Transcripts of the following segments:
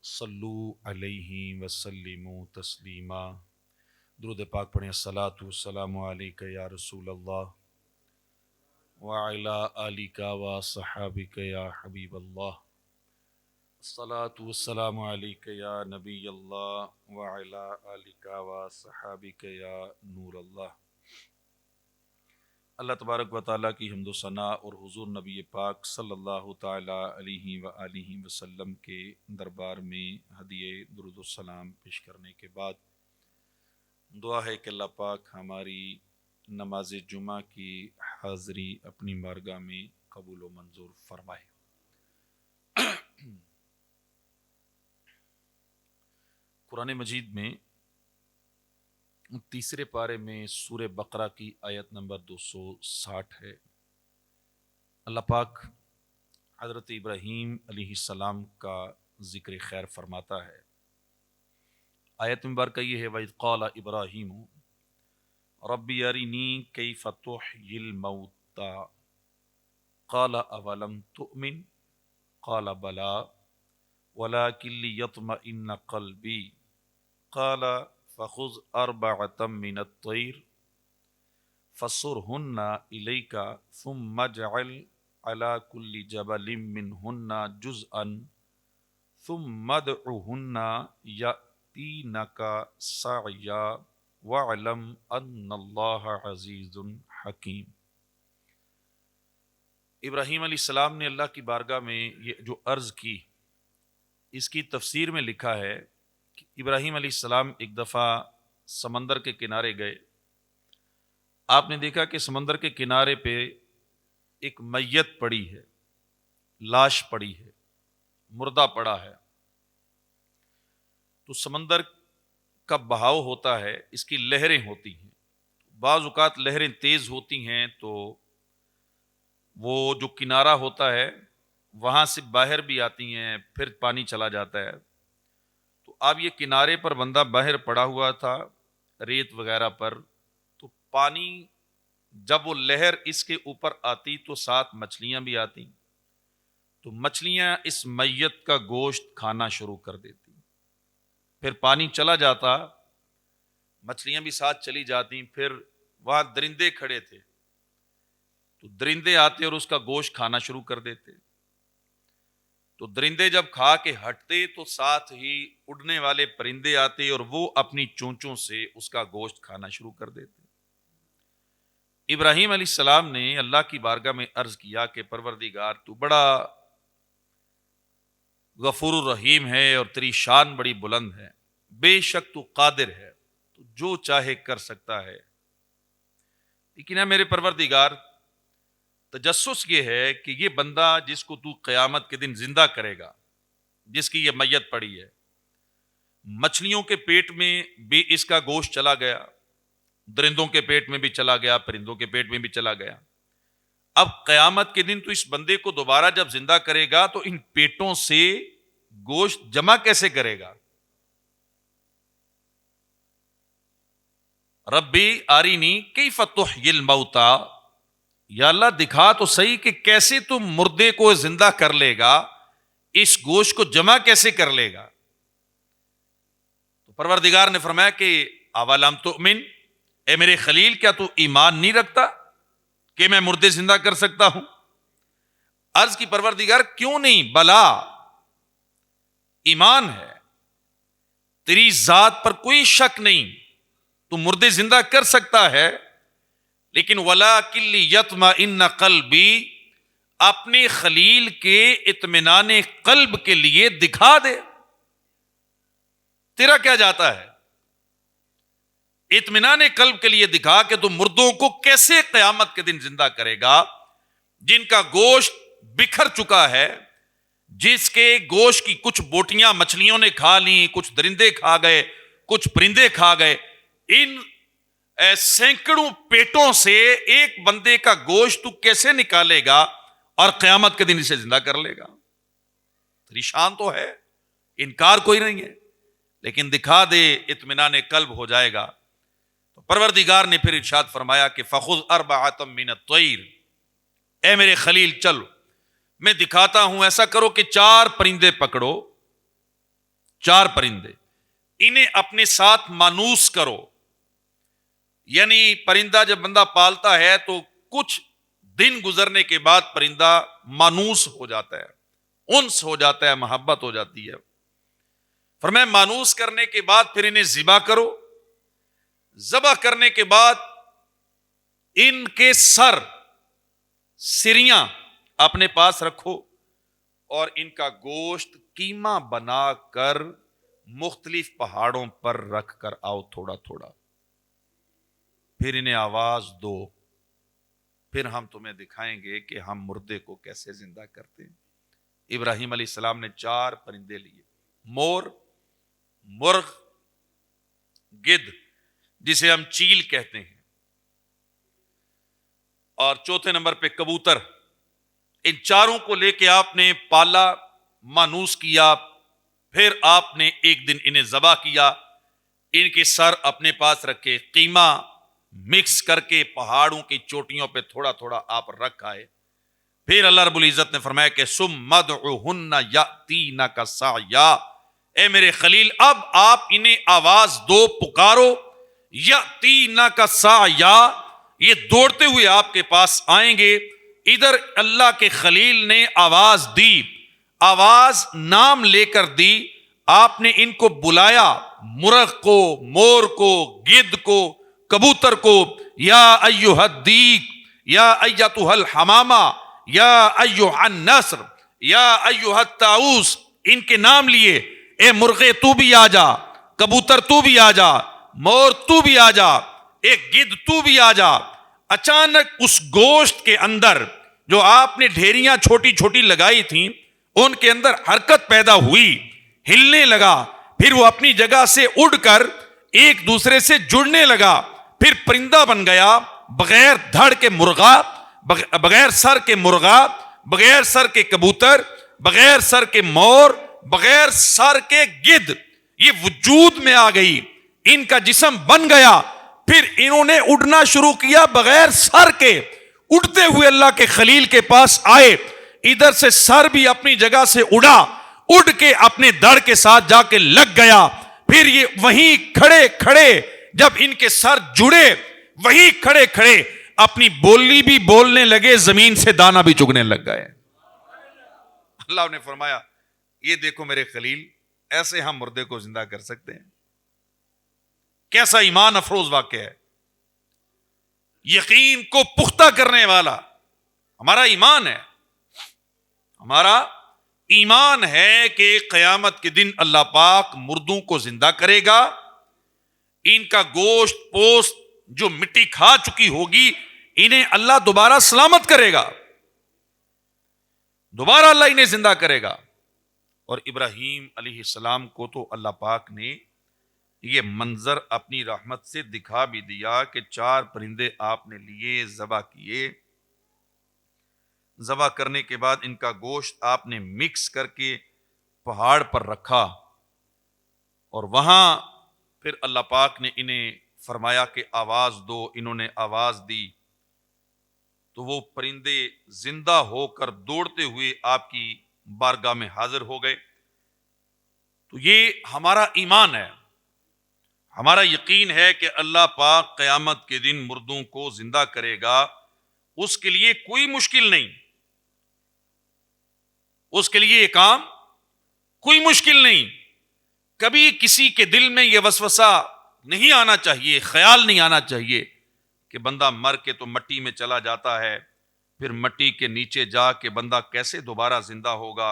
صلو علیہ وسلموا تسلیما۔ درود پاک پڑھیں۔ الصلاۃ والسلام علیک یا رسول اللہ وعلی آلک وصحابک یا حبیب اللہ۔ الصلاۃ والسلام علیک یا نبی اللہ وعلی آلک وصحابک یا نور اللہ۔ اللہ تبارک و تعالیٰ کی حمد و ثناء اور حضور نبی پاک صلی اللہ تعالیٰ علیہ وآلہ وسلم کے دربار میں ہدیہ درود و سلام پیش کرنے کے بعد دعا ہے کہ اللہ پاک ہماری نماز جمعہ کی حاضری اپنی بارگاہ میں قبول و منظور فرمائے۔ قرآن مجید میں تیسرے پارے میں سورہ بقرہ کی آیت نمبر 260 ہے۔ اللہ پاک حضرت ابراہیم علیہ السلام کا ذکر خیر فرماتا ہے۔ آیت مبارکہ یہ ہے وَإِذْ قَالَ إِبْرَاهِيمُ رَبِّ أَرِنِي كَيْفَ تُحْيِي الْمَوْتَى قَالَ أَوَلَمْ تُؤْمِنْ قَالَ بَلَىٰ وَلَٰكِن لِيَطْمَئِنَّ قَلْبِي قَالَ فَخُذْ أَرْبَعَةً مِّنَ الطَّيْرِ فَصُرْهُنَّ إِلَيْكَ ثُمَّ اجْعَلْ عَلَىٰ كُلِّ جَبَلٍ مِّنْهُنَّ جُزْءًا ثُمَّ ادْعُهُنَّ يَأْتِينَكَ سَعْيًا وَاعْلَمْ أَنَّ اللَّهَ عَزِيزٌ حَكِيمٌ۔ ابراہیم علیہ السلام نے اللہ کی بارگاہ میں یہ جو عرض کی، اس کی تفسیر میں لکھا ہے کہ ابراہیم علیہ السلام ایک دفعہ سمندر کے کنارے گئے۔ آپ نے دیکھا کہ سمندر کے کنارے پہ ایک میت پڑی ہے، لاش پڑی ہے، مردہ پڑا ہے۔ تو سمندر کا بہاؤ ہوتا ہے، اس کی لہریں ہوتی ہیں، بعض اوقات لہریں تیز ہوتی ہیں تو وہ جو کنارہ ہوتا ہے وہاں سے باہر بھی آتی ہیں، پھر پانی چلا جاتا ہے۔ تو اب یہ کنارے پر بندہ باہر پڑا ہوا تھا ریت وغیرہ پر، تو پانی جب وہ لہر اس کے اوپر آتی تو ساتھ مچھلیاں بھی آتی، تو مچھلیاں اس میت کا گوشت کھانا شروع کر دیتی۔ پھر پانی چلا جاتا، مچھلیاں بھی ساتھ چلی جاتی، پھر وہاں درندے کھڑے تھے تو درندے آتے اور اس کا گوشت کھانا شروع کر دیتے۔ تو درندے جب کھا کے ہٹتے تو ساتھ ہی اڑنے والے پرندے آتے اور وہ اپنی چونچوں سے اس کا گوشت کھانا شروع کر دیتے۔ ابراہیم علیہ السلام نے اللہ کی بارگاہ میں عرض کیا کہ پروردگار تو بڑا غفور الرحیم ہے اور تیری شان بڑی بلند ہے، بے شک تو قادر ہے، تو جو چاہے کر سکتا ہے، لیکن ہے میرے پروردگار تجسس یہ ہے کہ یہ بندہ جس کو تو قیامت کے دن زندہ کرے گا، جس کی یہ میت پڑی ہے، مچھلیوں کے پیٹ میں بھی اس کا گوشت چلا گیا، درندوں کے پیٹ میں بھی چلا گیا، پرندوں کے پیٹ میں بھی چلا گیا۔ اب قیامت کے دن تو اس بندے کو دوبارہ جب زندہ کرے گا تو ان پیٹوں سے گوشت جمع کیسے کرے گا؟ ربی آرینی کیف تحیی الموتى، یا اللہ دکھا تو صحیح کہ کیسے تم مردے کو زندہ کر لے گا، اس گوشت کو جمع کیسے کر لے گا؟ تو پروردگار نے فرمایا کہ اولم تؤمن، اے میرے خلیل کیا تو ایمان نہیں رکھتا کہ میں مردے زندہ کر سکتا ہوں؟ عرض کی پروردگار کیوں نہیں، بلا ایمان ہے، تیری ذات پر کوئی شک نہیں، تو مردے زندہ کر سکتا ہے، لیکن وَلَٰكِن لِيَطْمَئِنَّ قَلْبِي، اپنے خلیل کے اطمینان قلب کے لیے دکھا دے۔ تیرا کیا جاتا ہے؟ اطمینان قلب کے لیے دکھا کہ تو مردوں کو کیسے قیامت کے دن زندہ کرے گا، جن کا گوشت بکھر چکا ہے، جس کے گوشت کی کچھ بوٹیاں مچھلیوں نے کھا لیں، کچھ درندے کھا گئے، کچھ پرندے کھا گئے۔ ان سینکڑوں پیٹوں سے ایک بندے کا گوشت تو کیسے نکالے گا اور قیامت کے دن اسے زندہ کر لے گا؟ تیری شان تو ہے، انکار کوئی نہیں ہے، لیکن دکھا دے، اطمینان قلب ہو جائے گا۔ تو پروردگار نے پھر ارشاد فرمایا کہ فخذ اربعۃ من الطیر، اے میرے خلیل چل میں دکھاتا ہوں، ایسا کرو کہ 4 پرندے پکڑو، 4 پرندے، انہیں اپنے ساتھ مانوس کرو. یعنی پرندہ جب بندہ پالتا ہے تو کچھ دن گزرنے کے بعد پرندہ مانوس ہو جاتا ہے، انس ہو جاتا ہے، محبت ہو جاتی ہے. فرمایا مانوس کرنے کے بعد پھر انہیں ذبح کرو. ذبح کرنے کے بعد ان کے سریاں اپنے پاس رکھو اور ان کا گوشت قیمہ بنا کر مختلف پہاڑوں پر رکھ کر آؤ تھوڑا تھوڑا. پھر انہیں آواز دو، پھر ہم تمہیں دکھائیں گے کہ ہم مردے کو کیسے زندہ کرتے ہیں. ابراہیم علیہ السلام نے 4 پرندے لیے، مور، مرغ، گدھ جسے ہم چیل کہتے ہیں، اور چوتھے نمبر پہ کبوتر. ان 4 کو لے کے آپ نے پالا، مانوس کیا. پھر آپ نے ایک دن انہیں ذبح کیا، ان کے سر اپنے پاس رکھے، قیمہ مکس کر کے پہاڑوں کی چوٹیوں پہ تھوڑا تھوڑا آپ رکھ آئے. پھر اللہ رب العزت نے فرمایا کہ ثم ادعوہن یاتینک سعیا، اے میرے خلیل اب آپ انہیں آواز دو، پکارو. یاتینک سعیا، یہ دوڑتے ہوئے آپ کے پاس آئیں گے. ادھر اللہ کے خلیل نے آواز دی، آواز نام لے کر دی. آپ نے ان کو بلایا، مرغ کو، مور کو، گدھ کو، کبوتر کو، یا ایھا الدیک، یا ایتھا الحمامہ، یا ایھا النسر، یا ایھا الطاؤس. ان کے نام لیے. اے مرغے تو بھی آ جا، کبوتر تو بھی آ جا، مور تو بھی آ جا، ایک گدھ تو بھی آ جا. اچانک اس گوشت کے اندر جو آپ نے ڈھیریاں چھوٹی چھوٹی لگائی تھیں ان کے اندر حرکت پیدا ہوئی، ہلنے لگا. پھر وہ اپنی جگہ سے اڑ کر ایک دوسرے سے جڑنے لگا. پھر پرندہ بن گیا، بغیر دھڑ کے مرغا، بغیر سر کے مرغا، بغیر سر کے کبوتر، بغیر سر کے مور، بغیر سر کے گدھ. یہ وجود میں آ گئی، ان کا جسم بن گیا. پھر انہوں نے اڑنا شروع کیا بغیر سر کے. اڑتے ہوئے اللہ کے خلیل کے پاس آئے، ادھر سے سر بھی اپنی جگہ سے اڑا، اڑ کے اپنے دڑ کے ساتھ جا کے لگ گیا. پھر یہ وہیں کھڑے کھڑے جب ان کے سر جڑے، وہیں کھڑے کھڑے اپنی بولی بھی بولنے لگے، زمین سے دانا بھی چگنے لگ گئے. اللہ نے فرمایا یہ دیکھو میرے خلیل، ایسے ہم مردے کو زندہ کر سکتے ہیں. کیسا ایمان افروز واقعہ ہے. یقین کو پختہ کرنے والا ہمارا ایمان ہے. ہمارا ایمان ہے کہ قیامت کے دن اللہ پاک مردوں کو زندہ کرے گا. ان کا گوشت پوست جو مٹی کھا چکی ہوگی انہیں اللہ دوبارہ سلامت کرے گا، دوبارہ اللہ انہیں زندہ کرے گا. اور ابراہیم علیہ السلام کو تو اللہ پاک نے یہ منظر اپنی رحمت سے دکھا بھی دیا کہ 4 پرندے آپ نے لیے، ذبح کیے. ذبح کرنے کے بعد ان کا گوشت آپ نے مکس کر کے پہاڑ پر رکھا، اور وہاں پھر اللہ پاک نے انہیں فرمایا کہ آواز دو. انہوں نے آواز دی تو وہ پرندے زندہ ہو کر دوڑتے ہوئے آپ کی بارگاہ میں حاضر ہو گئے. تو یہ ہمارا ایمان ہے، ہمارا یقین ہے کہ اللہ پاک قیامت کے دن مردوں کو زندہ کرے گا. اس کے لیے کوئی مشکل نہیں، اس کے لیے یہ کام کوئی مشکل نہیں. کبھی کسی کے دل میں یہ وسوسہ نہیں آنا چاہیے، خیال نہیں آنا چاہیے کہ بندہ مر کے تو مٹی میں چلا جاتا ہے، پھر مٹی کے نیچے جا کے بندہ کیسے دوبارہ زندہ ہوگا،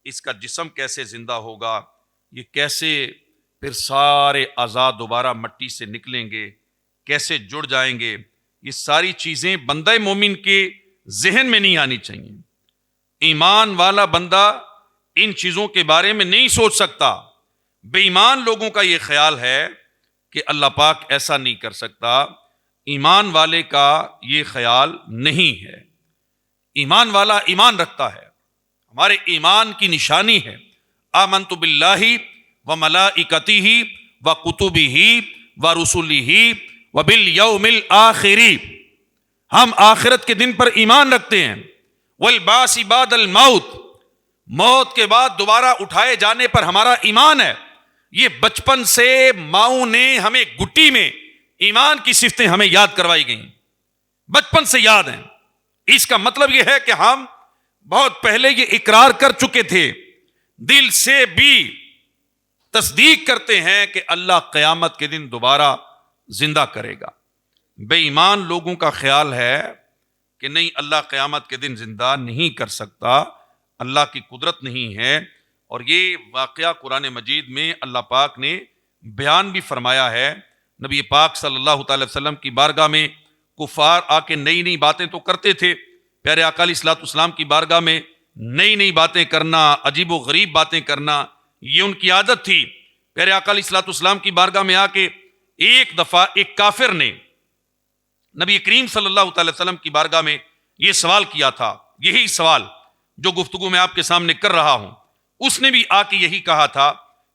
اس کا جسم کیسے زندہ ہوگا، یہ کیسے پھر سارے اعضاء دوبارہ مٹی سے نکلیں گے، کیسے جڑ جائیں گے. یہ ساری چیزیں بندہ مومن کے ذہن میں نہیں آنی چاہیے. ایمان والا بندہ ان چیزوں کے بارے میں نہیں سوچ سکتا. بے ایمان لوگوں کا یہ خیال ہے کہ اللہ پاک ایسا نہیں کر سکتا. ایمان والے کا یہ خیال نہیں ہے. ایمان والا ایمان رکھتا ہے. ہمارے ایمان کی نشانی ہے آمنت باللہ وملائکتہ وکتبہ ورسلہ وبالیوم الآخر. ہم آخرت کے دن پر ایمان رکھتے ہیں. والبعث بعد الموت. موت کے بعد دوبارہ اٹھائے جانے پر ہمارا ایمان ہے. یہ بچپن سے ماؤں نے ہمیں گٹی میں ایمان کی صفتیں ہمیں یاد کروائی گئیں, بچپن سے یاد ہیں. اس کا مطلب یہ ہے کہ ہم بہت پہلے یہ اقرار کر چکے تھے, دل سے بھی تصدیق کرتے ہیں کہ اللہ قیامت کے دن دوبارہ زندہ کرے گا. بے ایمان لوگوں کا خیال ہے کہ نہیں, اللہ قیامت کے دن زندہ نہیں کر سکتا, اللہ کی قدرت نہیں ہے. اور یہ واقعہ قرآن مجید میں اللہ پاک نے بیان بھی فرمایا ہے. نبی پاک صلی اللہ تعالی وسلم کی بارگاہ میں کفار آ کے نئی نئی باتیں تو کرتے تھے, پیارے آقا علیہ الصلوۃ والسلام کی بارگاہ میں نئی نئی باتیں کرنا, عجیب و غریب باتیں کرنا, یہ ان کی عادت تھی. پیارے آقا علیہ الصلوۃ والسلام کی بارگاہ میں آ کے ایک دفعہ ایک کافر نے نبی کریم صلی اللہ تعالی وسلم کی بارگاہ میں یہ سوال کیا تھا, یہی سوال جو گفتگو میں آپ کے سامنے کر رہا ہوں. اس نے بھی آ کے یہی کہا تھا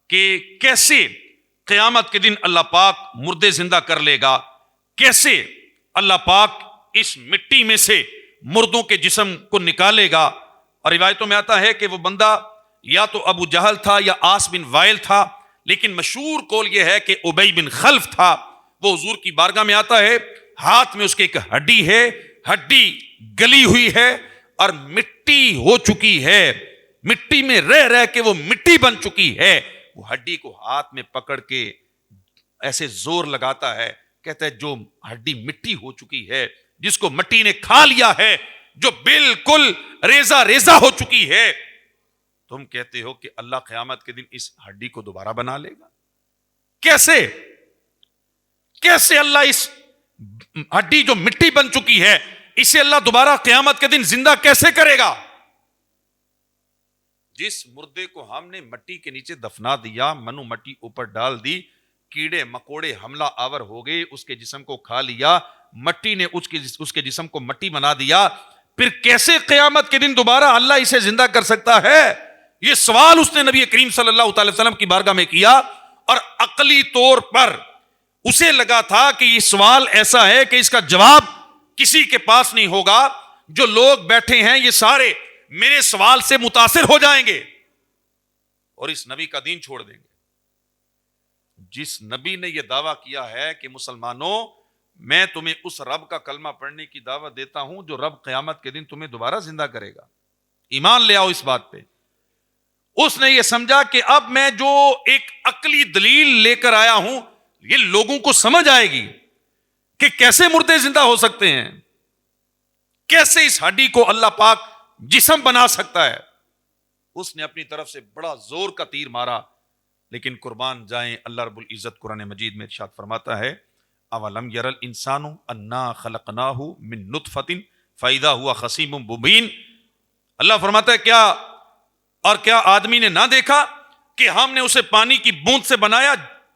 کہ کیسے قیامت کے دن اللہ پاک مردے زندہ کر لے گا, کیسے اللہ پاک اس مٹی میں سے مردوں کے جسم کو نکالے گا. اور روایتوں میں آتا ہے کہ وہ بندہ یا تو ابو جہل تھا یا آس بن وائل تھا, لیکن مشہور قول یہ ہے کہ ابی بن خلف تھا. وہ حضور کی بارگاہ میں آتا ہے, ہاتھ میں اس کے ایک ہڈی ہے, ہڈی گلی ہوئی ہے اور مٹی ہو چکی ہے, مٹی میں رہ رہ کے وہ مٹی بن چکی ہے. وہ ہڈی کو ہاتھ میں پکڑ کے ایسے زور لگاتا ہے, کہتا ہے جو ہڈی مٹی ہو چکی ہے, جس کو مٹی نے کھا لیا ہے, جو بالکل ریزہ ریزہ ہو چکی ہے, تم کہتے ہو کہ اللہ قیامت کے دن اس ہڈی کو دوبارہ بنا لے گا؟ کیسے کیسے اللہ اس ہڈی جو مٹی بن چکی ہے اسے اللہ دوبارہ قیامت کے دن زندہ کیسے کرے گا؟ جس مردے کو ہم نے مٹی کے نیچے دفنا دیا, منو مٹی اوپر ڈال دی, کیڑے مکوڑے حملہ آور ہو گئے, اس کے جسم کو کھا لیا, مٹی نے اس کے جسم کو مٹی بنا دیا, پھر کیسے قیامت کے دن دوبارہ اللہ اسے زندہ کر سکتا ہے؟ یہ سوال اس نے نبی کریم صلی اللہ تعالی وسلم کی بارگاہ میں کیا, اور عقلی طور پر اسے لگا تھا کہ یہ سوال ایسا ہے کہ اس کا جواب کسی کے پاس نہیں ہوگا. جو لوگ بیٹھے ہیں یہ سارے میرے سوال سے متاثر ہو جائیں گے اور اس نبی کا دین چھوڑ دیں گے. جس نبی نے یہ دعویٰ کیا ہے کہ مسلمانوں میں تمہیں اس رب کا کلمہ پڑھنے کی دعوت دیتا ہوں جو رب قیامت کے دن تمہیں دوبارہ زندہ کرے گا, ایمان لے آؤ اس بات پہ. اس نے یہ سمجھا کہ اب میں جو ایک عقلی دلیل لے کر آیا ہوں یہ لوگوں کو سمجھ آئے گی کہ کیسے مردے زندہ ہو سکتے ہیں, کیسے اس ہڈی کو اللہ پاک جسم بنا سکتا ہے. اس نے اپنی طرف سے بڑا زور کا تیر مارا, لیکن قربان جائیں اللہ رب العزت قرآن مجید میں ارشاد فرماتا ہے اولم یر الانسان انا خلقناہ من نطفۃ فاذا هو خصیم مبین. اللہ فرماتا ہے کیا آدمی نے نہ دیکھا کہ ہم نے اسے پانی کی بوند سے بنایا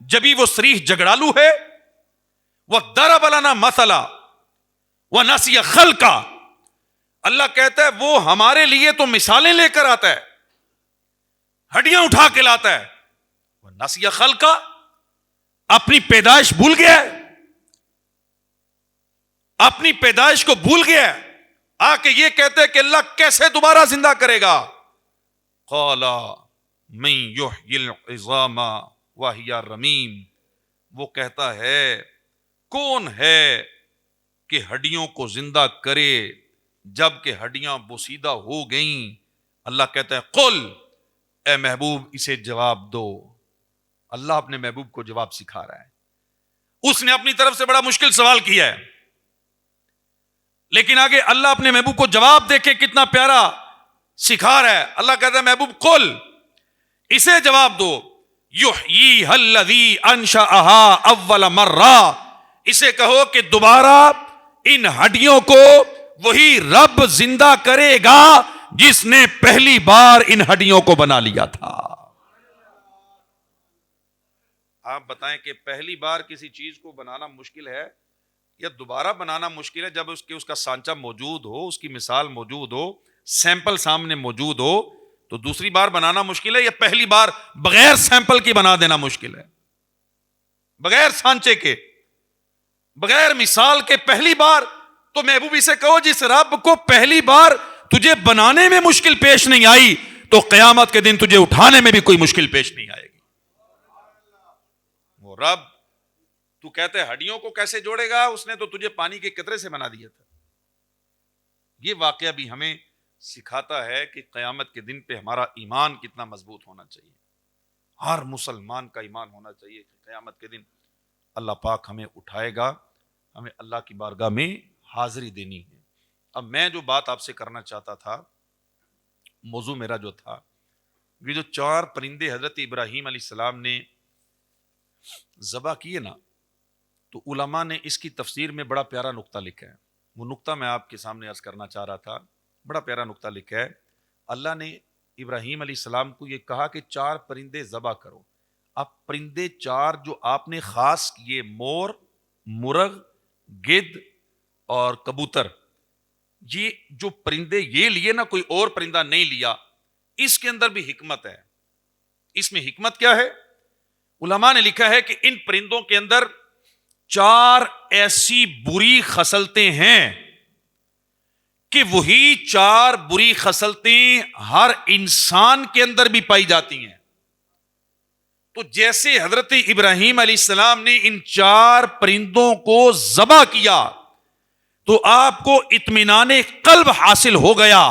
جبھی وہ صریح جگڑالو ہے. وَضَرَبَ لَنَا مَثَلًا وَنَسِيَ خَلْقًا. اللہ کہتا ہے وہ ہمارے لیے تو مثالیں لے کر آتا ہے, ہڈیاں اٹھا کے لاتا ہے. وَنَسِيَ خَلْقًا, اپنی پیدائش بھول گیا ہے, اپنی پیدائش کو بھول گیا ہے. آ کے یہ کہتے ہیں کہ اللہ کیسے دوبارہ زندہ کرے گا؟ قَالَ مَن يُحْيِي الْعِظَامَ وَهِيَ رَمِيمٌ. وہ کہتا ہے کون ہے کہ ہڈیوں کو زندہ کرے جب کہ ہڈیاں بوسیدہ ہو گئیں؟ اللہ کہتا ہے قل, اے محبوب اسے جواب دو. اللہ اپنے محبوب کو جواب سکھا رہا ہے. اس نے اپنی طرف سے بڑا مشکل سوال کیا ہے, لیکن آگے اللہ اپنے محبوب کو جواب دے کے کتنا پیارا سکھا رہا ہے. اللہ کہتا ہے محبوب قل, اسے جواب دو, یحییھا الذی انشأھا اول مرہ. اسے کہو کہ دوبارہ ان ہڈیوں کو وہی رب زندہ کرے گا جس نے پہلی بار ان ہڈیوں کو بنا لیا تھا. آپ بتائیں کہ پہلی بار کسی چیز کو بنانا مشکل ہے یا دوبارہ بنانا مشکل ہے جب اس کا سانچہ موجود ہو, اس کی مثال موجود ہو, سیمپل سامنے موجود ہو, تو دوسری بار بنانا مشکل ہے یا پہلی بار بغیر سیمپل کی بنا دینا مشکل ہے؟ بغیر سانچے کے, بغیر مثال کے پہلی بار. تو محبوبی سے کہو جس رب کو پہلی بار تجھے بنانے میں مشکل پیش نہیں آئی تو قیامت کے دن تجھے اٹھانے میں بھی کوئی مشکل پیش نہیں آئے گی. وہ رب تو کہتے ہیں ہڈیوں کو کیسے جوڑے گا, اس نے تو تجھے پانی کے قطرے سے بنا دیا تھا. یہ واقعہ بھی ہمیں سکھاتا ہے کہ قیامت کے دن پہ ہمارا ایمان کتنا مضبوط ہونا چاہیے. ہر مسلمان کا ایمان ہونا چاہیے کہ قیامت کے دن اللہ پاک ہمیں اٹھائے گا, ہمیں اللہ کی بارگاہ میں حاضری دینی ہے. اب میں جو بات آپ سے کرنا چاہتا تھا, موضوع میرا جو تھا, یہ جو 4 پرندے حضرت ابراہیم علیہ السلام نے ذبح کیے نا, تو علماء نے اس کی تفسیر میں بڑا پیارا نقطہ لکھا ہے. وہ نقطہ میں آپ کے سامنے عرض کرنا چاہ رہا تھا. بڑا پیارا نقطہ لکھا ہے. اللہ نے ابراہیم علیہ السلام کو یہ کہا کہ 4 پرندے ذبح کرو. اب پرندے 4 جو آپ نے خاص کیے, مور, مرغ, گدھ اور کبوتر, یہ جو پرندے یہ لیے نا, کوئی اور پرندہ نہیں لیا. اس کے اندر بھی حکمت ہے. اس میں حکمت کیا ہے؟ علماء نے لکھا ہے کہ ان پرندوں کے اندر 4 ایسی بری خصلتیں ہیں کہ وہی 4 بری خصلتیں ہر انسان کے اندر بھی پائی جاتی ہیں. تو جیسے حضرت ابراہیم علیہ السلام نے ان 4 پرندوں کو ذبح کیا تو آپ کو اطمینان قلب حاصل ہو گیا.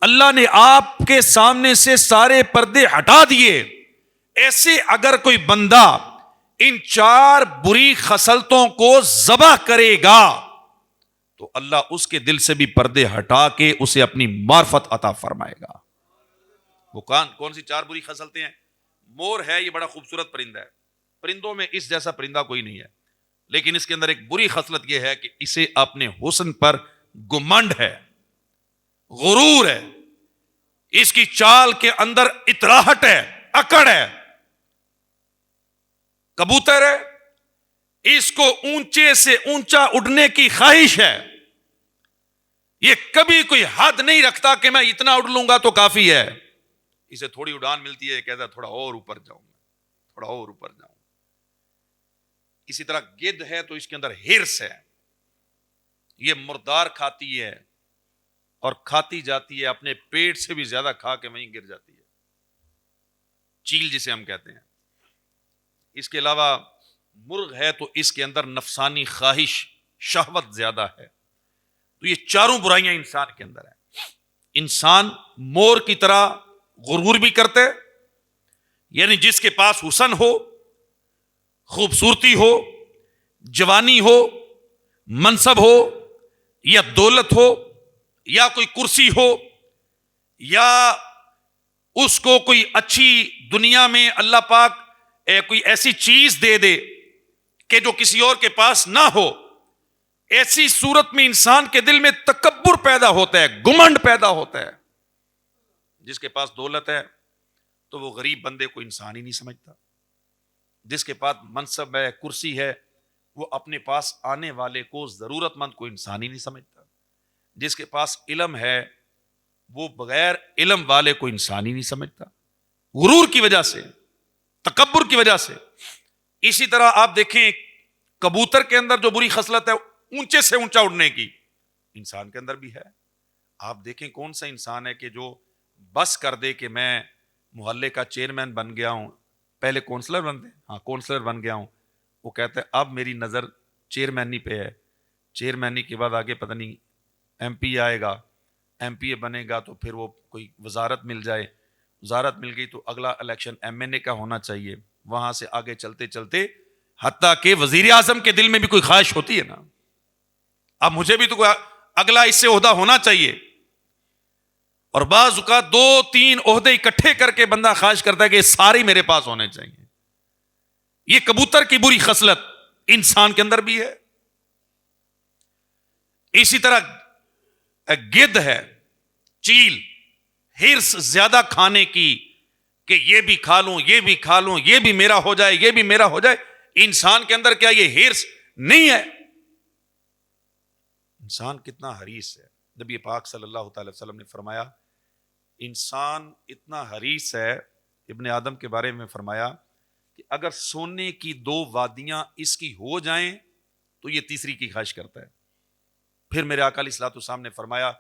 اللہ نے آپ کے سامنے سے سارے پردے ہٹا دیے. ایسے اگر کوئی بندہ ان 4 بری خصلتوں کو ذبح کرے گا تو اللہ اس کے دل سے بھی پردے ہٹا کے اسے اپنی معرفت عطا فرمائے گا. وہ کون سی 4 بری خصلتیں ہیں؟ مور ہے, یہ بڑا خوبصورت پرندہ ہے. پرندوں میں اس جیسا پرندہ کوئی نہیں ہے, لیکن اس کے اندر ایک بری خصلت یہ ہے کہ اسے اپنے حسن پر گمنڈ ہے, غرور ہے. اس کی چال کے اندر اتراہٹ ہے, اکڑ ہے. کبوتر ہے, اس کو اونچے سے اونچا اڑنے کی خواہش ہے. یہ کبھی کوئی حد نہیں رکھتا کہ میں اتنا اڑ لوں گا تو کافی ہے. اسے تھوڑی اڑان ملتی ہے, کہتا ہے تھوڑا اور اوپر جاؤں, تھوڑا اور اوپر جاؤں. اسی طرح گدھ ہے تو اس کے اندر ہرس ہے. یہ مردار کھاتی ہے اور کھاتی جاتی ہے, اپنے پیٹ سے بھی زیادہ کھا کے وہیں گر جاتی ہے. چیل جسے ہم کہتے ہیں. اس کے علاوہ مرغ ہے تو اس کے اندر نفسانی خواہش, شہوت زیادہ ہے. تو یہ 4 برائیاں انسان کے اندر ہیں. انسان مور کی طرح غرور بھی کرتے, یعنی جس کے پاس حسن ہو, خوبصورتی ہو, جوانی ہو, منصب ہو, یا دولت ہو, یا کوئی کرسی ہو, یا اس کو کوئی اچھی دنیا میں اللہ پاک کوئی ایسی چیز دے دے کہ جو کسی اور کے پاس نہ ہو, ایسی صورت میں انسان کے دل میں تکبر پیدا ہوتا ہے, گمنڈ پیدا ہوتا ہے. جس کے پاس دولت ہے تو وہ غریب بندے کو انسان ہی نہیں سمجھتا. جس کے پاس منصب ہے, کرسی ہے, وہ اپنے پاس آنے والے کو, ضرورت مند کو انسان ہی نہیں سمجھتا. جس کے پاس علم ہے وہ بغیر علم والے کو انسان ہی نہیں سمجھتا, غرور کی وجہ سے, تکبر کی وجہ سے. اسی طرح آپ دیکھیں کبوتر کے اندر جو بری خصلت ہے اونچے سے اونچا اڑنے کی, انسان کے اندر بھی ہے. آپ دیکھیں کون سا انسان ہے کہ جو بس کر دے کہ میں محلے کا چیئرمین بن گیا ہوں, پہلے کونسلر بنتے, ہاں کونسلر بن گیا ہوں, وہ کہتے ہیں اب میری نظر چیئرمینی پہ ہے, چیئرمینی کے بعد آگے پتہ نہیں ایم پی آئے گا, ایم پی اے بنے گا تو پھر وہ کوئی وزارت مل جائے, وزارت مل گئی تو اگلا الیکشن ایم این اے کا ہونا چاہیے. وہاں سے آگے چلتے چلتے حتیٰ کہ وزیر اعظم کے دل میں بھی کوئی خواہش ہوتی ہے نا, اب مجھے بھی تو کوئی اگلا اس سے عہدہ ہونا چاہیے. اور بعض اوقات 2-3 عہدے اکٹھے کر کے بندہ خواہش کرتا ہے کہ یہ سارے میرے پاس ہونے چاہیے. یہ کبوتر کی بری خصلت انسان کے اندر بھی ہے. اسی طرح گدھ ہے, چیل, ہرس زیادہ کھانے کی کہ یہ بھی کھا لوں, یہ بھی کھا لوں, یہ بھی میرا ہو جائے, یہ بھی میرا ہو جائے. انسان کے اندر کیا یہ ہرس نہیں ہے؟ انسان کتنا حریص ہے. نبی پاک صلی اللہ تعالی وسلم نے فرمایا انسان اتنا حریص ہے, ابن آدم کے بارے میں فرمایا کہ اگر سونے کی 2 وادیاں اس کی ہو جائیں تو یہ تیسری کی خواہش کرتا ہے. پھر میرے آقا علیہ الصلوۃ والسلام نے فرمایا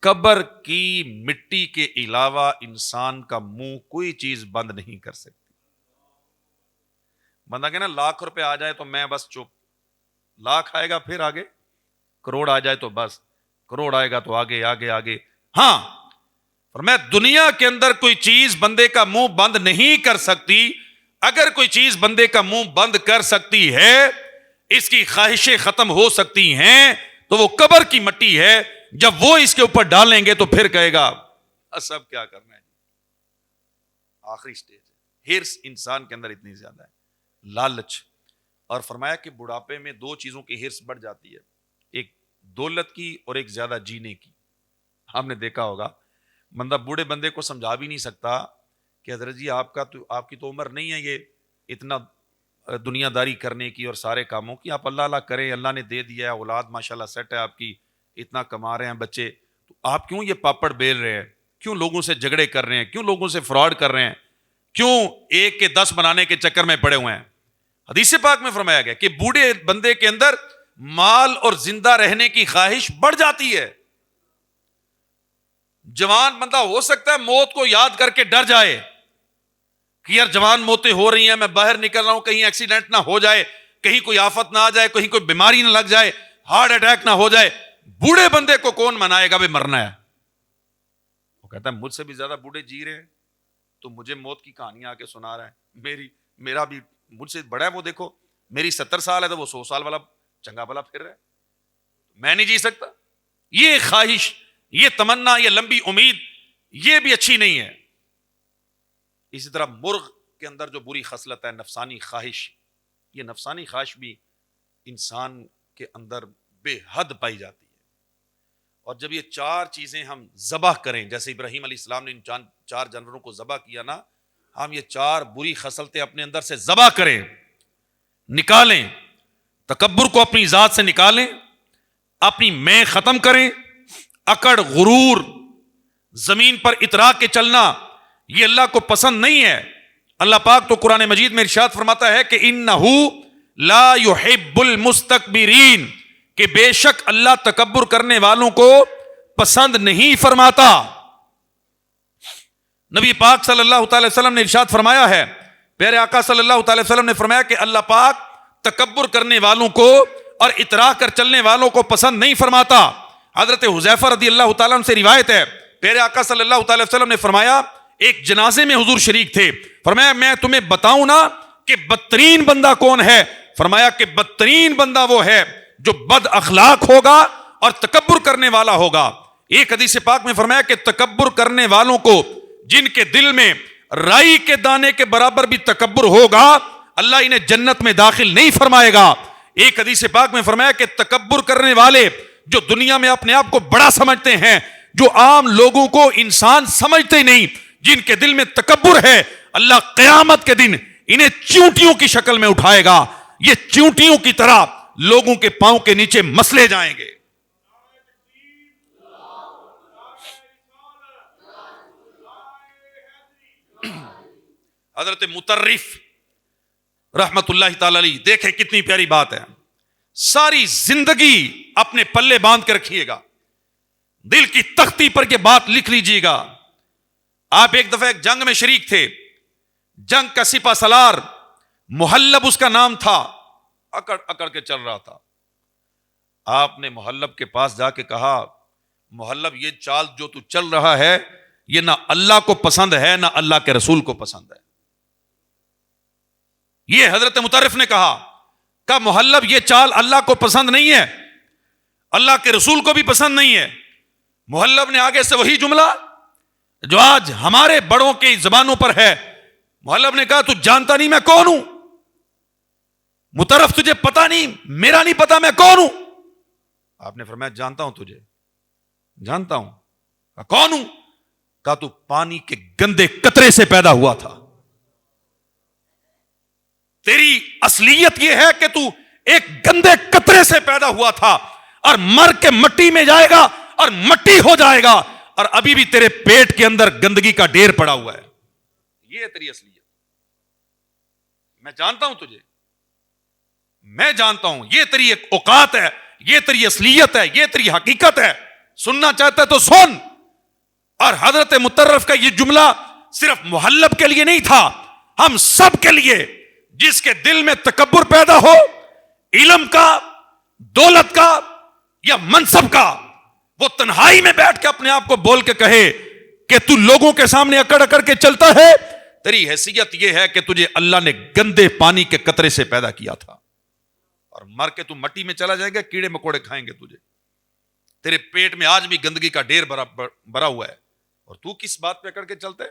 قبر کی مٹی کے علاوہ انسان کا منہ کوئی چیز بند نہیں کر سکتی. بندہ کہ نا لاکھ روپے آ جائے تو میں بس چپ, لاکھ آئے گا پھر آگے, کروڑ آ جائے تو بس, کروڑ آئے گا تو آگے آگے آگے. ہاں, اور میں دنیا کے اندر کوئی چیز بندے کا منہ بند نہیں کر سکتی. اگر کوئی چیز بندے کا منہ بند کر سکتی ہے, اس کی خواہشیں ختم ہو سکتی ہیں, تو وہ قبر کی مٹی ہے. جب وہ اس کے اوپر ڈالیں گے تو پھر کہے گا سب کیا کرنا ہے. آخری سٹیج ہے. ہرس انسان کے اندر اتنی زیادہ ہے, لالچ. اور فرمایا کہ بڑھاپے میں دو چیزوں کی ہرس بڑھ جاتی ہے, ایک دولت کی اور ایک زیادہ جینے کی. آپ نے دیکھا ہوگا بندہ بوڑھے بندے کو سمجھا بھی نہیں سکتا کہ حضرت جی آپ کی تو عمر نہیں ہے یہ اتنا دنیا داری کرنے کی اور سارے کاموں کی. آپ اللہ اللہ کریں, اللہ نے دے دیا ہے, اولاد ماشاءاللہ سیٹ ہے آپ کی, اتنا کما رہے ہیں بچے, تو آپ کیوں یہ پاپڑ بیل رہے ہیں, کیوں لوگوں سے جھگڑے کر رہے ہیں, کیوں لوگوں سے فراڈ کر رہے ہیں, کیوں ایک کے 10 بنانے کے چکر میں پڑے ہوئے ہیں. حدیث پاک میں فرمایا گیا کہ بوڑھے بندے کے اندر مال اور زندہ رہنے کی خواہش بڑھ جاتی ہے. جوان بندہ ہو سکتا ہے موت کو یاد کر کے ڈر جائے کہ یار جوان موتیں ہو رہی ہیں, میں باہر نکل رہا ہوں, کہیں ایکسیڈنٹ نہ ہو جائے, کہیں کوئی آفت نہ آ جائے, کہیں کوئی بیماری نہ لگ جائے, ہارٹ اٹیک نہ ہو جائے. بوڑھے بندے کو کون منائے گا بھی مرنا ہے. وہ کہتا ہے مجھ سے بھی زیادہ بوڑھے جی رہے ہیں تو مجھے موت کی کہانیاں آ کے سنا رہا ہے. میرا بھی مجھ سے بڑا ہے, وہ دیکھو میری 70 سال ہے تو وہ 100 سال والا چنگا بلا پھر رہا ہے, میں نہیں جی سکتا. یہ خواہش, یہ تمنا, یہ لمبی امید, یہ بھی اچھی نہیں ہے. اسی طرح مرغ کے اندر جو بری خصلت ہے نفسانی خواہش, یہ نفسانی خواہش بھی انسان کے اندر بے حد پائی جاتی ہے. اور جب یہ 4 چیزیں ہم ذبح کریں, جیسے ابراہیم علیہ السلام نے ان 4 جانوروں کو ذبح کیا نا, ہم یہ 4 بری خصلتیں اپنے اندر سے ذبح کریں, نکالیں, تکبر کو اپنی ذات سے نکالیں, اپنی میں ختم کریں, اکڑ, غرور, زمین پر اترا کے چلنا, یہ اللہ کو پسند نہیں ہے. اللہ پاک تو قرآن مجید میں ارشاد فرماتا ہے کہ انہو لا یحب المستکبرین, کہ بے شک اللہ تکبر کرنے والوں کو پسند نہیں فرماتا. نبی پاک صلی اللہ تعالی وسلم نے ارشاد فرمایا ہے, پیارے آقا صلی اللہ تعالی وسلم نے فرمایا کہ اللہ پاک تکبر کرنے والوں کو اور اترا کر چلنے والوں کو پسند نہیں فرماتا. حضرت حذیفہ رضی اللہ تعالیٰ عنہ سے روایت ہے, پیارے آقا صلی اللہ تعالی وسلم نے فرمایا, ایک جنازے میں حضور شریک تھے, فرمایا میں تمہیں بتاؤں نا کہ بدترین بندہ کون ہے. فرمایا کہ بدترین بندہ وہ ہے جو بد اخلاق ہوگا اور تکبر کرنے والا ہوگا. ایک حدیث پاک میں فرمایا کہ تکبر کرنے والوں کو, جن کے دل میں رائی کے دانے کے برابر بھی تکبر ہوگا, اللہ انہیں جنت میں داخل نہیں فرمائے گا. ایک حدیث پاک میں فرمایا کہ تکبر کرنے والے جو دنیا میں اپنے آپ کو بڑا سمجھتے ہیں, جو عام لوگوں کو انسان سمجھتے نہیں, جن کے دل میں تکبر ہے, اللہ قیامت کے دن انہیں چیونٹیوں کی شکل میں اٹھائے گا. یہ چیونٹیوں کی طرح لوگوں کے پاؤں کے نیچے مسلے جائیں گے. حضرت مطرف رحمت اللہ تعالی علیہ, دیکھیں کتنی پیاری بات ہے, ساری زندگی اپنے پلے باندھ کے رکھیے گا, دل کی تختی پر یہ بات لکھ لیجیے گا. آپ ایک دفعہ ایک جنگ میں شریک تھے, جنگ کا سپہ سالار محلب اس کا نام تھا, اکڑ اکڑ کے چل رہا تھا. آپ نے محلب کے پاس جا کے کہا, محلب یہ چال جو تو چل رہا ہے یہ نہ اللہ کو پسند ہے نہ اللہ کے رسول کو پسند ہے. یہ حضرت مطرف نے کہا محلب یہ چال اللہ کو پسند نہیں ہے, اللہ کے رسول کو بھی پسند نہیں ہے. محلب نے آگے سے وہی جملہ جو آج ہمارے بڑوں کی زبانوں پر ہے, محلب نے کہا تو جانتا نہیں میں کون ہوں؟ مطرف تجھے پتا نہیں, میرا نہیں پتا میں کون ہوں؟ آپ نے فرمایا جانتا ہوں تجھے, جانتا ہوں. کون ہوں؟ کہا تو پانی کے گندے قطرے سے پیدا ہوا تھا. تیری اصلیت یہ ہے کہ تو ایک گندے قطرے سے پیدا ہوا تھا اور مر کے مٹی میں جائے گا اور مٹی ہو جائے گا, اور ابھی بھی تیرے پیٹ کے اندر گندگی کا ڈھیر پڑا ہوا ہے. یہ تیری اصلیت. میں جانتا ہوں تجھے, میں جانتا ہوں, یہ تیری ایک اوقات ہے, یہ تیری اصلیت ہے, یہ تیری حقیقت ہے. سننا چاہتا ہے تو سن. اور حضرت مطرف کا یہ جملہ صرف محلب کے لیے نہیں تھا, ہم سب کے لیے. جس کے دل میں تکبر پیدا ہو, علم کا, دولت کا یا منصب کا, وہ تنہائی میں بیٹھ کے اپنے آپ کو بول کے کہے کہ تو لوگوں کے سامنے اکڑ اکڑ کے چلتا ہے, تیری حیثیت یہ ہے کہ تجھے اللہ نے گندے پانی کے قطرے سے پیدا کیا تھا, اور مر کے تو مٹی میں چلا جائے گا, کیڑے مکوڑے کھائیں گے تجھے. تیرے پیٹ میں آج بھی گندگی کا ڈھیر بھرا ہوا ہے, اور تو کس بات پہ اکڑ کے چلتا ہے؟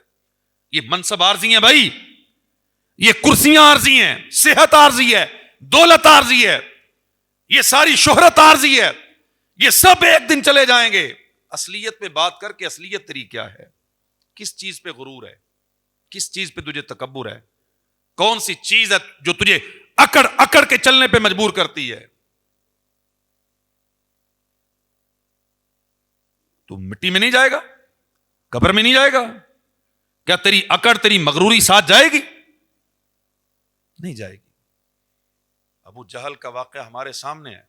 یہ منصب عارضی ہیں بھائی, یہ کرسیاں عارضی ہیں, صحت عارضی ہے, دولت عارضی ہے, یہ ساری شہرت عارضی ہے, یہ سب ایک دن چلے جائیں گے. اصلیت پہ بات کر کے اصلیت تیری کیا ہے؟ کس چیز پہ غرور ہے؟ کس چیز پہ تجھے تکبر ہے؟ کون سی چیز ہے جو تجھے اکڑ اکڑ کے چلنے پہ مجبور کرتی ہے؟ تو مٹی میں نہیں جائے گا, قبر میں نہیں جائے گا؟ کیا تیری اکڑ, تیری مغروری ساتھ جائے گی؟ نہیں جائے گی. ابو جہل کا واقعہ ہمارے سامنے ہے.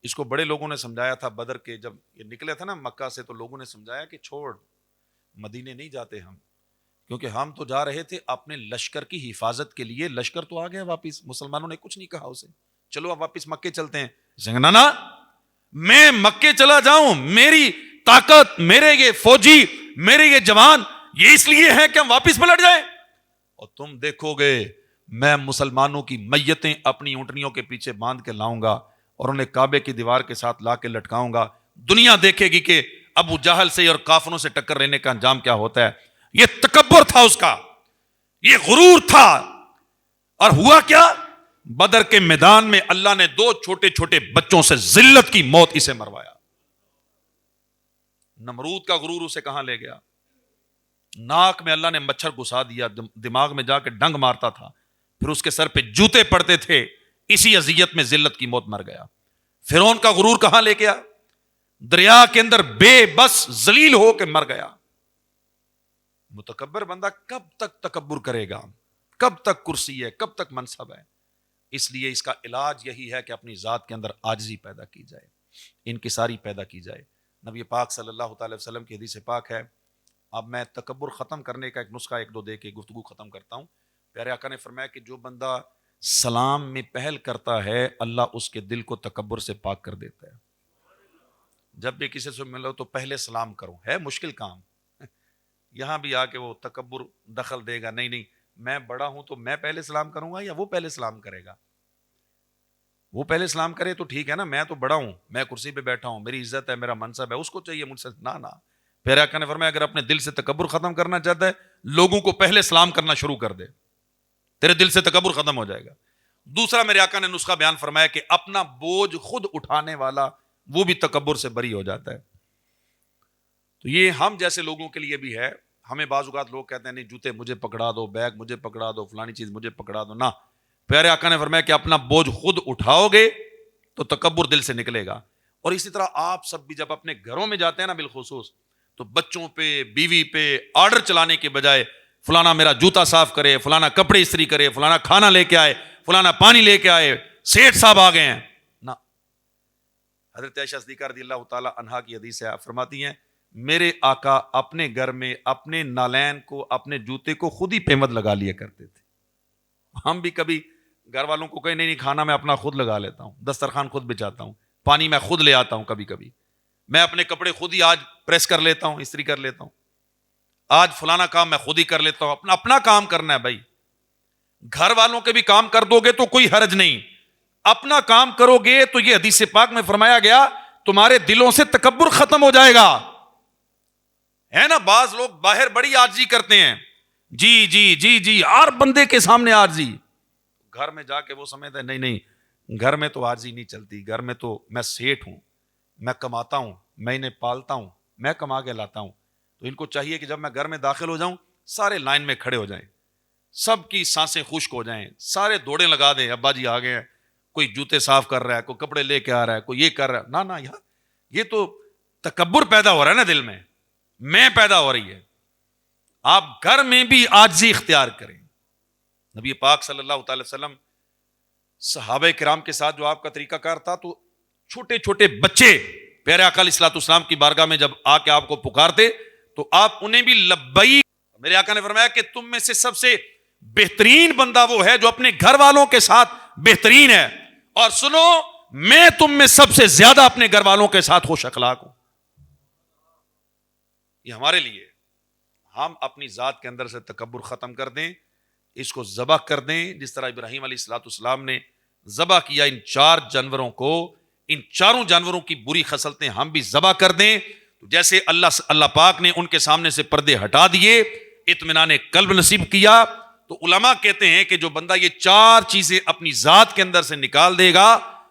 اس کو بڑے لوگوں نے سمجھایا تھا بدر کے, جب یہ نکلے تھے نا مکہ سے, تو لوگوں نے سمجھایا کہ چھوڑ, مدینے نہیں جاتے ہم, کیونکہ ہم تو جا رہے تھے اپنے لشکر کی حفاظت کے لیے. لشکر تو آ گیا واپس, مسلمانوں نے کچھ نہیں کہا اسے, چلو اب واپس مکے چلتے ہیں. نا میں مکے چلا جاؤں, میری طاقت, میرے یہ فوجی, میرے یہ جوان, یہ اس لیے ہے کہ ہم واپس پلٹ جائیں, اور تم دیکھو گے میں مسلمانوں کی میتیں اپنی اونٹنیوں کے پیچھے باندھ کے لاؤں گا اور انہیں کعبے کی دیوار کے ساتھ لا کے لٹکاؤں گا. دنیا دیکھے گی کہ ابو جہل سے اور کافروں سے ٹکر لینے کا انجام کیا ہوتا ہے. یہ تکبر تھا اس کا, یہ غرور تھا. اور ہوا کیا؟ بدر کے میدان میں اللہ نے 2 چھوٹے چھوٹے بچوں سے ذلت کی موت اسے مروایا. نمرود کا غرور اسے کہاں لے گیا؟ ناک میں اللہ نے مچھر گھسا دیا, دماغ میں جا کے ڈنگ مارتا تھا, پھر اس کے سر پہ جوتے پڑتے تھے, اسی اذیت میں ذلت کی موت مر گیا. فرعون کا غرور کہاں لے گیا؟ دریا کے اندر بے بس ذلیل ہو کے مر گیا. متکبر بندہ کب تک تکبر کرے گا؟ کب تک کرسی ہے؟ کب تک منصب ہے؟ اس لیے اس کا علاج یہی ہے کہ اپنی ذات کے اندر عاجزی پیدا کی جائے, انکساری پیدا کی جائے. نبی پاک صلی اللہ تعالی وسلم کی حدیث پاک ہے. اب میں تکبر ختم کرنے کا ایک نسخہ 1-2 دے کے گفتگو ختم کرتا ہوں. پیارے آقا نے فرمایا کہ جو بندہ سلام میں پہل کرتا ہے, اللہ اس کے دل کو تکبر سے پاک کر دیتا ہے. جب بھی کسی سے ملو تو پہلے سلام کرو. ہے مشکل کام, یہاں بھی آ کے وہ تکبر دخل دے گا, نہیں نہیں میں بڑا ہوں تو میں پہلے سلام کروں گا یا وہ پہلے سلام کرے گا؟ وہ پہلے سلام کرے تو ٹھیک ہے نا, میں تو بڑا ہوں, میں کرسی پہ بیٹھا ہوں, میری عزت ہے, میرا منصب ہے, اس کو چاہیے مجھ سے نہ. پیارے آقا نے فرمایا اگر اپنے دل سے تکبر ختم کرنا چاہتا ہے, لوگوں کو پہلے سلام کرنا شروع کر دے, تیرے دل سے تکبر ختم ہو جائے گا. دوسرا میرے آقا نے نسخہ بیان فرمایا کہ اپنا بوجھ خود اٹھانے والا وہ بھی تکبر سے بری ہو جاتا ہے. تو یہ ہم جیسے لوگوں کے لیے بھی ہے. ہمیں بعض اوقات لوگ کہتے ہیں نہیں جوتے مجھے پکڑا دو, بیگ مجھے پکڑا دو, فلانی چیز مجھے پکڑا دو. نہ, پیارے آقا نے فرمایا کہ اپنا بوجھ خود اٹھاؤ گے تو تکبر دل سے نکلے گا. اور اسی طرح آپ سب بھی جب اپنے گھروں میں جاتے ہیں نا بالخصوص, تو بچوں پہ, بیوی پہ آرڈر چلانے کے بجائے فلانا میرا جوتا صاف کرے, فلانا کپڑے استری کرے, فلانا کھانا لے کے آئے, فلانا پانی لے کے آئے, سیٹھ صاحب آ گئے ہیں نا. حضرت عائشہ صدیقہ رضی اللہ تعالی عنہا کی حدیث ہے, فرماتی ہیں میرے آقا اپنے گھر میں اپنے نالین کو, اپنے جوتے کو خود ہی پیمد لگا لیا کرتے تھے. ہم بھی کبھی گھر والوں کو کہیں نہیں کھانا میں اپنا خود لگا لیتا ہوں, دسترخوان خود بچھاتا ہوں, پانی میں خود لے آتا ہوں, کبھی کبھی میں اپنے کپڑے خود ہی آج پریس کر لیتا ہوں, استری کر لیتا ہوں, آج فلانا کام میں خود ہی کر لیتا ہوں. اپنا کام کرنا ہے بھائی. گھر والوں کے بھی کام کر دو گے تو کوئی حرج نہیں, اپنا کام کرو گے تو یہ حدیث پاک میں فرمایا گیا تمہارے دلوں سے تکبر ختم ہو جائے گا. ہے نا, بعض لوگ باہر بڑی عاجزی کرتے ہیں, جی جی جی جی ہر بندے کے سامنے عاجزی, گھر میں جا کے وہ سمجھتے ہیں نہیں نہیں گھر میں تو عاجزی نہیں چلتی, گھر میں تو میں سیٹھ ہوں, میں کماتا ہوں, میں انہیں پالتا ہوں, میں کما کے لاتا ہوں. تو ان کو چاہیے کہ جب میں گھر میں داخل ہو جاؤں سارے لائن میں کھڑے ہو جائیں, سب کی سانسیں خشک ہو جائیں, سارے دوڑے لگا دیں, ابا جی آ گئے ہیں, کوئی جوتے صاف کر رہا ہے, کوئی کپڑے لے کے آ رہا ہے, کوئی یہ کر رہا ہے. نہ یار, یہ تو تکبر پیدا ہو رہا ہے نا دل میں پیدا ہو رہی ہے. آپ گھر میں بھی عاجزی اختیار کریں. نبی پاک صلی اللہ تعالی وسلم صحابہ کرام کے ساتھ جو آپ کا طریقہ کار تھا, تو چھوٹے چھوٹے بچے پیارے آقا علیہ الصلوۃ والسلام کی بارگاہ میں جب آ کے آپ کو پکارتے تو آپ انہیں بھی لبیک. میرے آقا نے فرمایا کہ تم میں سے سب سے بہترین بندہ وہ ہے جو اپنے گھر والوں کے ساتھ بہترین ہے, اور سنو میں تم میں سب سے زیادہ اپنے گھر والوں کے ساتھ خوش اخلاق ہوں. یہ ہمارے لیے, ہم اپنی ذات کے اندر سے تکبر ختم کر دیں, اس کو ذبح کر دیں جس طرح ابراہیم علیہ الصلوۃ والسلام نے ذبح کیا ان 4 جانوروں کو. ان چاروں جانوروں کی بری خصلتیں ہم بھی ذبح کر دیں. جیسے اللہ پاک نے ان کے سامنے سے پردے ہٹا دیے, اطمینان قلب نصیب کیا, تو علماء کہتے ہیں کہ جو بندہ یہ 4 چیزیں اپنی ذات کے اندر سے نکال دے گا,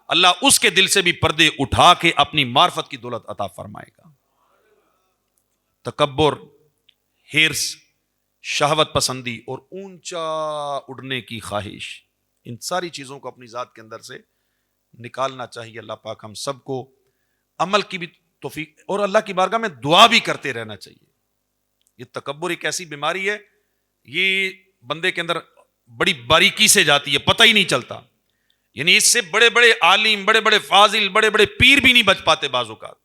اللہ اس کے دل سے بھی پردے اٹھا کے اپنی معرفت کی دولت عطا فرمائے گا. تکبر, ہرس, شہوت پسندی اور اونچا اڑنے کی خواہش, ان ساری چیزوں کو اپنی ذات کے اندر سے نکالنا چاہیے. اللہ پاک ہم سب کو عمل کی بھی توفیق, اور اللہ کی بارگاہ میں دعا بھی کرتے رہنا چاہیے. یہ تکبر ایک ایسی بیماری ہے, یہ بندے کے اندر بڑی باریکی سے جاتی ہے, پتہ ہی نہیں چلتا. یعنی اس سے بڑے بڑے عالم, بڑے بڑے فاضل, بڑے بڑے پیر بھی نہیں بچ پاتے بعض اوقات.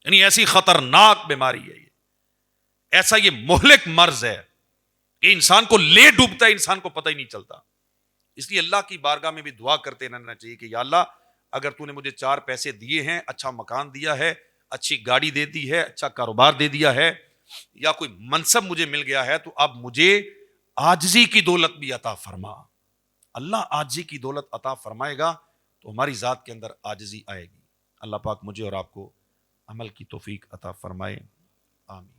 یعنی ایسی خطرناک بیماری ہے, ایسا یہ مہلک مرض ہے کہ انسان کو لے ڈوبتا ہے, انسان کو پتہ ہی نہیں چلتا. اس لیے اللہ کی بارگاہ میں بھی دعا کرتے رہنا چاہیے کہ یا اللہ اگر تو نے مجھے 4 پیسے دیے ہیں, اچھا مکان دیا ہے, اچھی گاڑی دے دی ہے, اچھا کاروبار دے دیا ہے, یا کوئی منصب مجھے مل گیا ہے, تو اب مجھے عاجزی کی دولت بھی عطا فرما. اللہ عاجزی کی دولت عطا فرمائے گا تو ہماری ذات کے اندر عاجزی آئے گی. اللہ پاک مجھے اور آپ کو عمل کی توفیق عطا فرمائے. آمین.